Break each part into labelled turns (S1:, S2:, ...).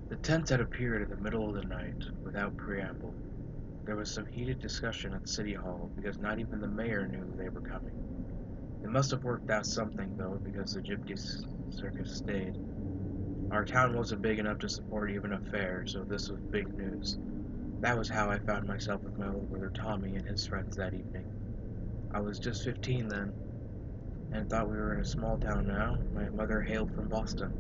S1: The tents had appeared in the middle of the night, without preamble. There was some heated discussion at City Hall, because not even the mayor knew they were coming. They must have worked out something, though, because the gypsy circus stayed. Our town wasn't big enough to support even a fair, so this was big news. That was how I found myself with my older brother Tommy and his friends that evening. I was just 15 then, and thought we were in a small town now. My mother hailed from Boston.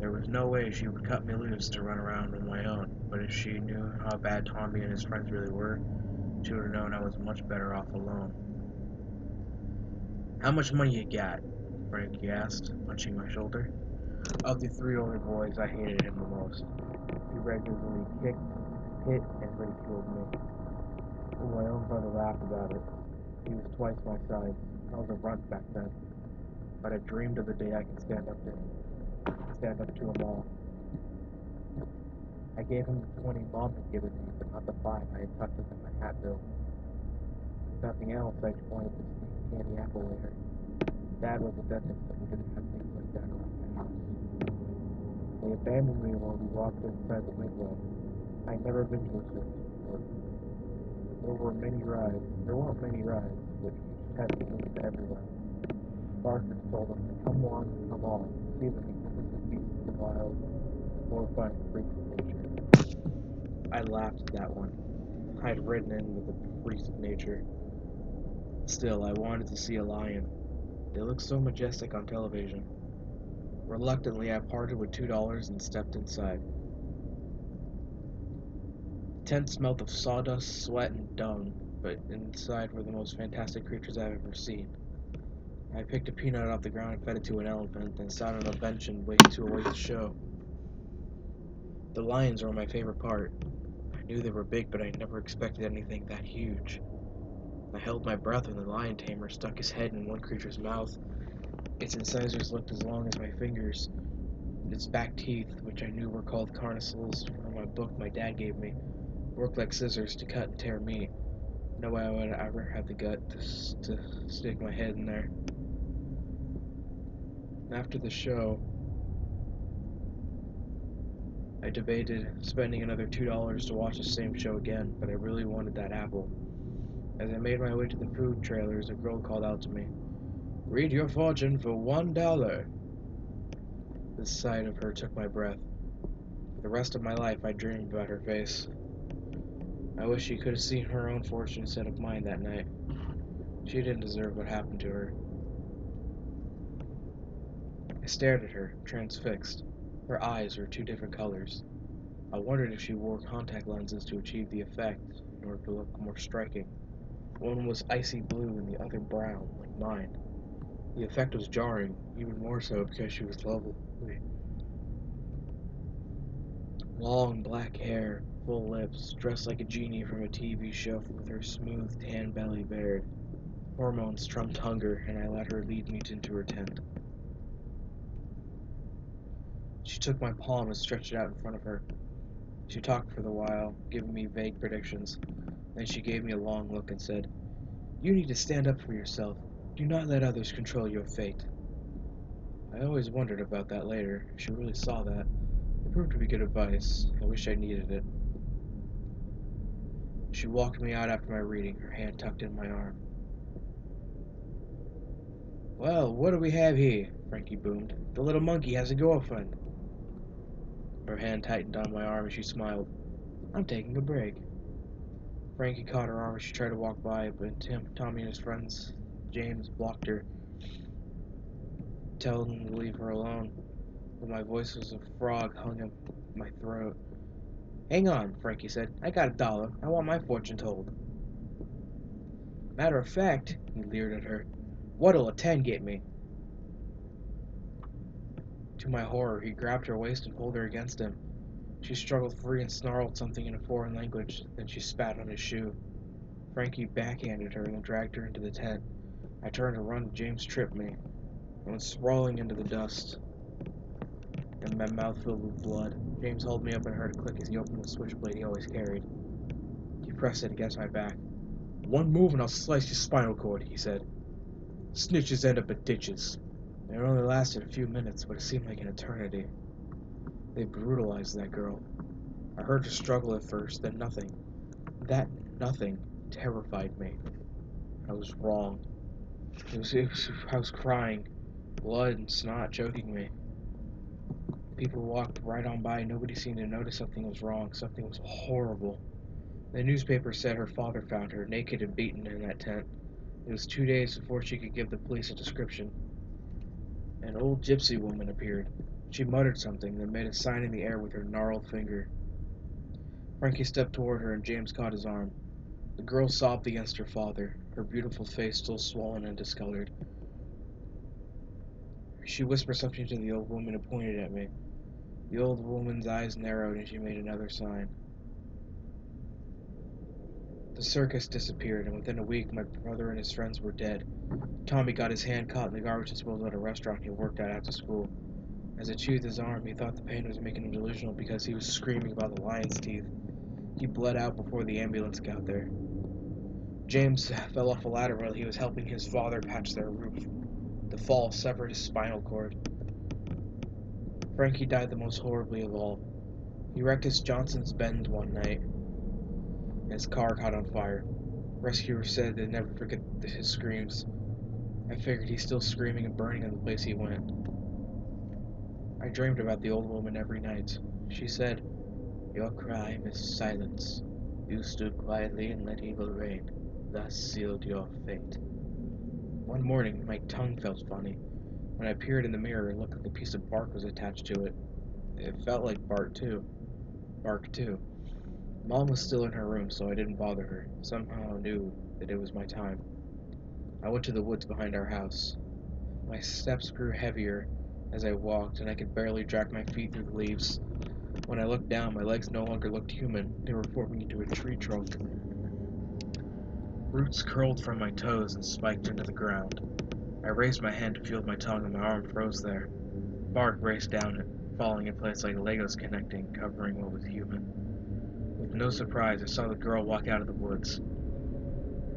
S1: There was no way she would cut me loose to run around on my own, but if she knew how bad Tommy and his friends really were, she would have known I was much better off alone. "How much money you got?" Frankie asked, punching my shoulder. Of the three older boys, I hated him the most. He regularly kicked, hit, and ridiculed me. My own brother laughed about it. He was twice my size. I was a runt back then, but I dreamed of the day I could stand up to them all. I gave him the 20 Mom had given me, but not the 5 I had tucked into my hat bill. If nothing else, I just wanted to sneak candy apple later. Dad was a dentist, and we didn't have things like that around my house. They abandoned me while we walked inside the Midway. I'd never been to a circus before. There weren't many rides, but huge tents moved everywhere. Barkers told us to come on, see the magnificent beasts of the wild, horrifying freaks of nature. I laughed at that one. I'd ridden in with the freaks of nature. Still, I wanted to see a lion. They looked so majestic on television. Reluctantly, I parted with $2 and stepped inside. The tent smelled of sawdust, sweat, and dung, but inside were the most fantastic creatures I've ever seen. I picked a peanut off the ground and fed it to an elephant, then sat on a bench and waited to await the show. The lions were my favorite part. I knew they were big, but I never expected anything that huge. I held my breath when the lion tamer stuck his head in one creature's mouth. Its incisors looked as long as my fingers, and its back teeth, which I knew were called carnicles from a book my dad gave me, worked like scissors to cut and tear meat. No way I would ever have the gut to stick my head in there. After the show, I debated spending another $2 to watch the same show again, but I really wanted that apple. As I made my way to the food trailers, a girl called out to me, "Read your fortune for $1." The sight of her took my breath. For the rest of my life, I dreamed about her face. I wish she could have seen her own fortune instead of mine that night. She didn't deserve what happened to her. I stared at her, transfixed. Her eyes were two different colors. I wondered if she wore contact lenses to achieve the effect, in order to look more striking. One was icy blue and the other brown, like mine. The effect was jarring, even more so because she was lovely. Long black hair, full lips, dressed like a genie from a TV show with her smooth tan belly bared. Hormones trumped hunger, and I let her lead me into her tent. She took my palm and stretched it out in front of her. She talked for a while, giving me vague predictions. Then she gave me a long look and said, "You need to stand up for yourself. Do not let others control your fate." I always wondered about that later. She really saw that. It proved to be good advice. I wish I needed it. She walked me out after my reading, her hand tucked in my arm. "Well, what do we have here?" Frankie boomed. "The little monkey has a girlfriend." Her hand tightened on my arm and she smiled. "I'm taking a break." Frankie caught her arm as she tried to walk by, but Tommy and his friends, James, blocked her, telling him to leave her alone. But my voice was a frog hung in my throat. "Hang on," Frankie said. "I got $1. I want my fortune told." "Matter of fact," he leered at her, "what'll a 10 get me?" To my horror, he grabbed her waist and pulled her against him. She struggled free and snarled something in a foreign language, then she spat on his shoe. Frankie backhanded her and then dragged her into the tent. I turned to run, but James tripped me. I went sprawling into the dust, and my mouth filled with blood. James held me up and heard a click as he opened the switchblade he always carried. He pressed it against my back. "One move and I'll slice your spinal cord," he said. "Snitches end up in ditches." It only lasted a few minutes, but it seemed like an eternity. They brutalized that girl. I heard her struggle at first, then nothing. That nothing terrified me. I was wrong. I was crying, blood and snot choking me. People walked right on by. Nobody seemed to notice something was wrong. Something was horrible. The newspaper said her father found her, naked and beaten, in that tent. It was 2 days before she could give the police a description. An old gypsy woman appeared. She muttered something, then made a sign in the air with her gnarled finger. Frankie stepped toward her, and James caught his arm. The girl sobbed against her father, her beautiful face still swollen and discolored. She whispered something to the old woman and pointed at me. The old woman's eyes narrowed, and she made another sign. The circus disappeared, and within a week my brother and his friends were dead. Tommy got his hand caught in the garbage disposal at a restaurant he worked at after school. As it chewed his arm, he thought the pain was making him delusional because he was screaming about the lion's teeth. He bled out before the ambulance got there. James fell off a ladder while he was helping his father patch their roof. The fall severed his spinal cord. Frankie died the most horribly of all. He wrecked his Johnson's Bend one night, and his car caught on fire. Rescuers said they'd never forget his screams. I figured he's still screaming and burning in the place he went. I dreamed about the old woman every night. She said, "Your crime is silence. You stood quietly and let evil reign. Thus sealed your fate." One morning, my tongue felt funny. When I peered in the mirror, it looked like a piece of bark was attached to it. It felt like bark too. Bark too. Mom was still in her room, so I didn't bother her. Somehow I knew that it was my time. I went to the woods behind our house. My steps grew heavier as I walked, and I could barely drag my feet through the leaves. When I looked down, my legs no longer looked human. They were forming into a tree trunk. Roots curled from my toes and spiked into the ground. I raised my hand to feel my tongue, and my arm froze there. Bark raced down it, falling in place like Legos connecting, covering what was human. With no surprise, I saw the girl walk out of the woods.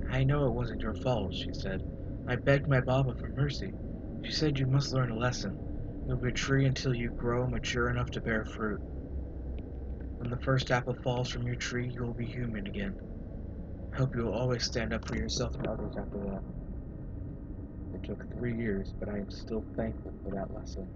S1: "I know it wasn't your fault," she said. "I begged my Baba for mercy. She said you must learn a lesson. You'll be a tree until you grow mature enough to bear fruit. When the first apple falls from your tree, you will be human again. I hope you will always stand up for yourself and others after that." It took 3 years, but I am still thankful for that lesson.